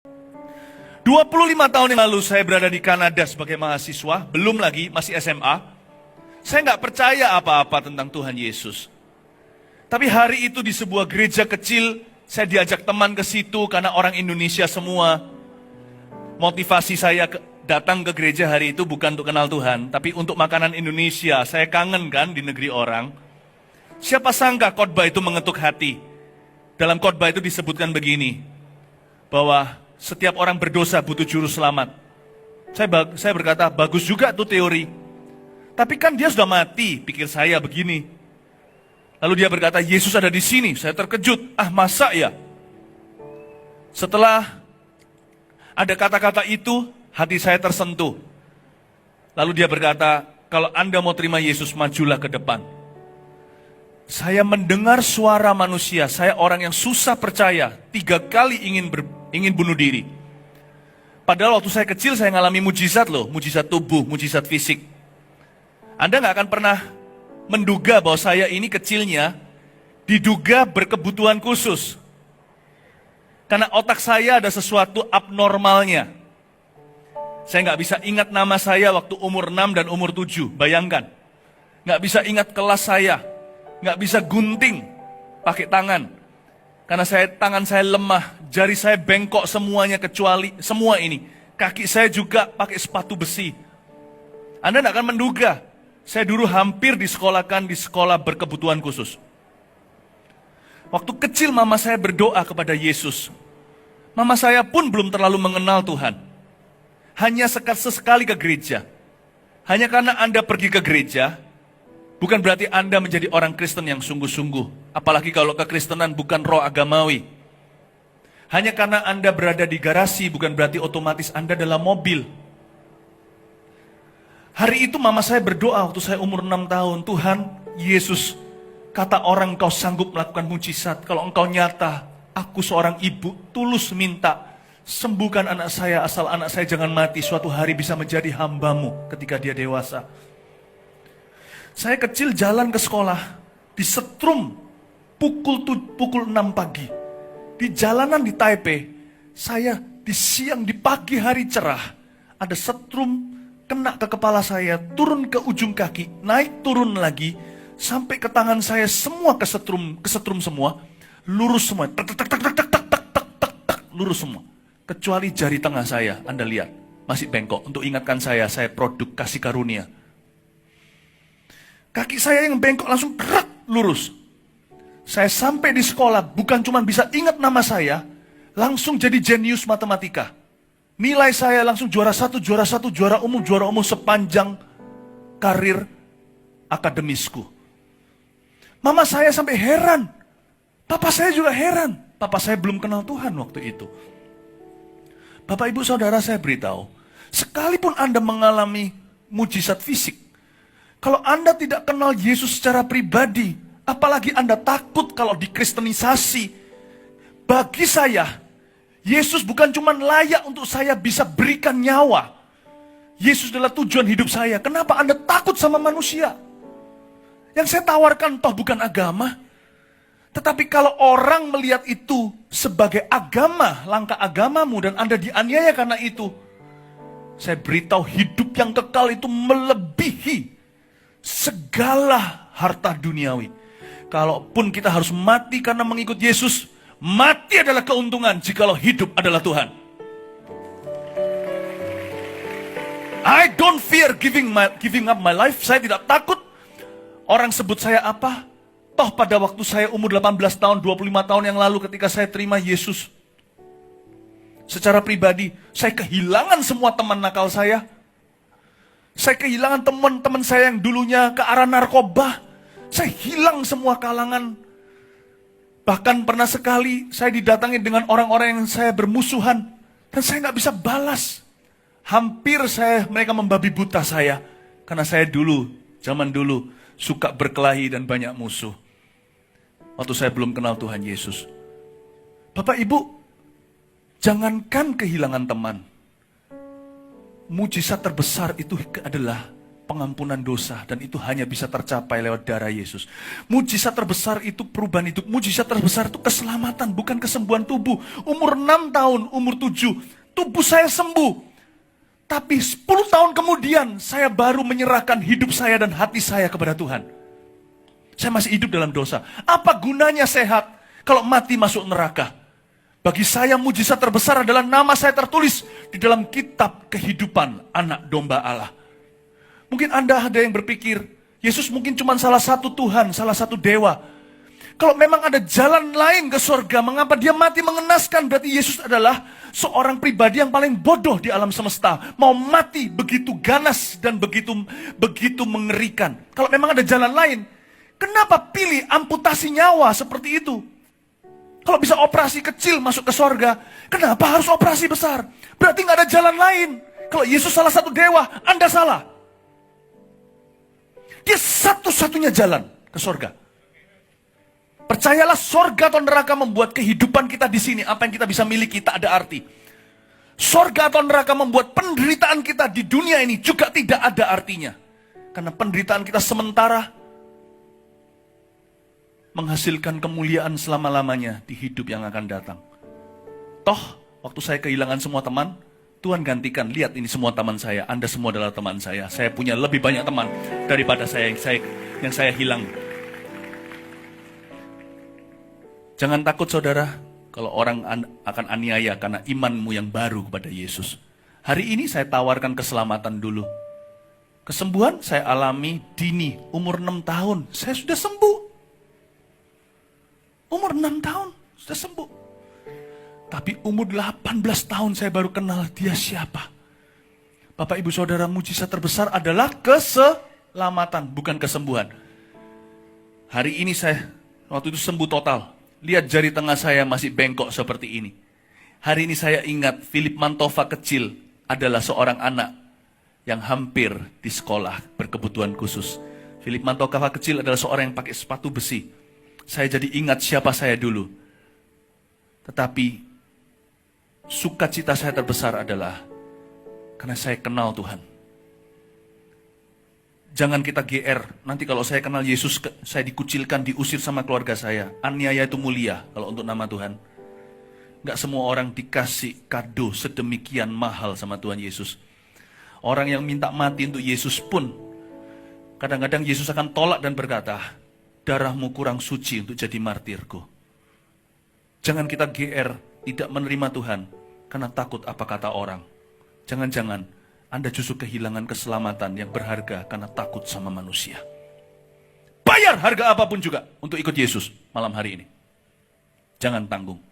25 tahun yang lalu saya berada di Kanada sebagai mahasiswa, belum lagi masih SMA. Saya nggak percaya apa-apa tentang Tuhan Yesus. Tapi hari itu di sebuah gereja kecil, saya diajak teman ke situ karena orang Indonesia semua. Motivasi saya datang ke gereja hari itu bukan untuk kenal Tuhan, tapi untuk makanan Indonesia. Saya kangen kan di negeri orang. Siapa sangka khotbah itu mengetuk hati. Dalam khotbah itu disebutkan begini, bahwa setiap orang berdosa butuh juru selamat. Saya berkata, bagus juga tuh teori. Tapi kan dia sudah mati, pikir saya begini. Lalu dia berkata, Yesus ada di sini. Saya terkejut, masa ya? Setelah ada kata-kata itu, hati saya tersentuh. Lalu dia berkata, kalau Anda mau terima Yesus, majulah ke depan. Saya mendengar suara manusia, saya orang yang susah percaya, 3 kali ingin bunuh diri. Padahal waktu saya kecil saya ngalami mujizat loh, mujizat tubuh, mujizat fisik. Anda nggak akan pernah menduga bahwa saya ini kecilnya diduga berkebutuhan khusus. Karena otak saya ada sesuatu abnormalnya. Saya nggak bisa ingat nama saya waktu umur 6 dan umur 7, bayangkan. Nggak bisa ingat kelas saya, nggak bisa gunting pakai tangan. Karena tangan saya lemah, jari saya bengkok semuanya kecuali semua ini. Kaki saya juga pakai sepatu besi. Anda tidak akan menduga, saya dulu hampir disekolahkan di sekolah berkebutuhan khusus. Waktu kecil mama saya berdoa kepada Yesus. Mama saya pun belum terlalu mengenal Tuhan. Hanya sesekali ke gereja. Hanya karena Anda pergi ke gereja, bukan berarti Anda menjadi orang Kristen yang sungguh-sungguh. Apalagi kalau kekristenan bukan roh agamawi. Hanya karena Anda berada di garasi, bukan berarti otomatis Anda dalam mobil. Hari itu mama saya berdoa waktu saya umur 6 tahun. Tuhan, Yesus, kata orang Engkau sanggup melakukan mujizat. Kalau Engkau nyata, aku seorang ibu tulus minta, sembuhkan anak saya asal anak saya jangan mati. Suatu hari bisa menjadi hamba-Mu ketika dia dewasa. Saya kecil jalan ke sekolah, disetrum pukul 6 pagi. Di jalanan di Taipei, saya di siang di pagi hari cerah, ada setrum kena ke kepala saya, turun ke ujung kaki, naik turun lagi, sampai ke tangan saya semua kesetrum semua, lurus semua, lurus semua. Kecuali jari tengah saya, Anda lihat, masih bengkok. Untuk ingatkan saya produk kasih karunia. Kaki saya yang bengkok langsung lurus. Saya sampai di sekolah bukan cuma bisa ingat nama saya, langsung jadi jenius matematika. Nilai saya langsung juara 1, juara umum sepanjang karir akademisku. Mama saya sampai heran. Papa saya juga heran. Papa saya belum kenal Tuhan waktu itu. Bapak ibu saudara saya beritahu, sekalipun Anda mengalami mujizat fisik, kalau Anda tidak kenal Yesus secara pribadi, apalagi Anda takut kalau dikristenisasi, bagi saya, Yesus bukan cuma layak untuk saya bisa berikan nyawa. Yesus adalah tujuan hidup saya. Kenapa Anda takut sama manusia? Yang saya tawarkan toh bukan agama. Tetapi kalau orang melihat itu sebagai agama, langkah agamamu, dan Anda dianiaya karena itu, saya beritahu hidup yang kekal itu melebihi segala harta duniawi. Kalaupun kita harus mati karena mengikut Yesus, mati adalah keuntungan jikalau hidup adalah Tuhan. I don't fear giving up my life. Saya tidak takut orang sebut saya apa. Toh pada waktu saya umur 18 tahun, 25 tahun yang lalu ketika saya terima Yesus, secara pribadi, saya kehilangan semua teman nakal saya. Saya kehilangan teman-teman saya yang dulunya ke arah narkoba. Saya hilang semua kalangan. Bahkan pernah sekali saya didatangi dengan orang-orang yang saya bermusuhan. Dan saya nggak bisa balas. Hampir mereka membabi buta saya. Karena saya zaman dulu, suka berkelahi dan banyak musuh. Waktu saya belum kenal Tuhan Yesus. Bapak Ibu, jangankan kehilangan teman. Mujizat terbesar itu adalah pengampunan dosa, dan itu hanya bisa tercapai lewat darah Yesus. Mujizat terbesar itu perubahan hidup. Mujizat terbesar itu keselamatan, bukan kesembuhan tubuh. Umur 6 tahun, umur 7, tubuh saya sembuh. Tapi 10 tahun kemudian saya baru menyerahkan hidup saya dan hati saya kepada Tuhan. Saya masih hidup dalam dosa. Apa gunanya sehat kalau mati masuk neraka? Bagi saya mujizat terbesar adalah nama saya tertulis di dalam kitab kehidupan anak domba Allah. Mungkin Anda ada yang berpikir, Yesus mungkin cuma salah satu Tuhan, salah satu dewa. Kalau memang ada jalan lain ke surga, mengapa dia mati mengenaskan? Berarti Yesus adalah seorang pribadi yang paling bodoh di alam semesta. Mau mati begitu ganas dan begitu mengerikan. Kalau memang ada jalan lain, kenapa pilih amputasi nyawa seperti itu? Kalau bisa operasi kecil masuk ke surga, kenapa harus operasi besar? Berarti nggak ada jalan lain. Kalau Yesus salah satu dewa, Anda salah. Dia satu-satunya jalan ke surga. Percayalah, surga atau neraka membuat kehidupan kita di sini, apa yang kita bisa miliki, tak ada arti. Surga atau neraka membuat penderitaan kita di dunia ini juga tidak ada artinya. Karena penderitaan kita sementara, menghasilkan kemuliaan selama-lamanya di hidup yang akan datang. Toh, waktu saya kehilangan semua teman, Tuhan gantikan, lihat ini semua teman saya, Anda semua adalah teman saya. Saya punya lebih banyak teman daripada yang saya hilang. Jangan takut saudara, kalau orang akan aniaya karena imanmu yang baru kepada Yesus. Hari ini saya tawarkan keselamatan dulu. Kesembuhan saya alami dini, umur 6 tahun, saya sudah sembuh. Umur 6 tahun, sudah sembuh. Tapi umur 18 tahun saya baru kenal dia siapa. Bapak ibu saudara, mujizat terbesar adalah keselamatan, bukan kesembuhan. Hari ini saya, waktu itu sembuh total. Lihat jari tengah saya masih bengkok seperti ini. Hari ini saya ingat Philip Mantova kecil adalah seorang anak yang hampir di sekolah berkebutuhan khusus. Philip Mantova kecil adalah seorang yang pakai sepatu besi. Saya jadi ingat siapa saya dulu. Tetapi sukacita saya terbesar adalah karena saya kenal Tuhan. Jangan kita GR, nanti kalau saya kenal Yesus, saya dikucilkan, diusir sama keluarga saya. Aniaya itu mulia kalau untuk nama Tuhan. Gak semua orang dikasih kado sedemikian mahal sama Tuhan Yesus. Orang yang minta mati untuk Yesus pun, kadang-kadang Yesus akan tolak dan berkata, darahmu kurang suci untuk jadi martirku. Jangan kita GR, tidak menerima Tuhan, karena takut apa kata orang. Jangan-jangan Anda justru kehilangan keselamatan yang berharga karena takut sama manusia. Bayar harga apapun juga untuk ikut Yesus malam hari ini. Jangan tanggung.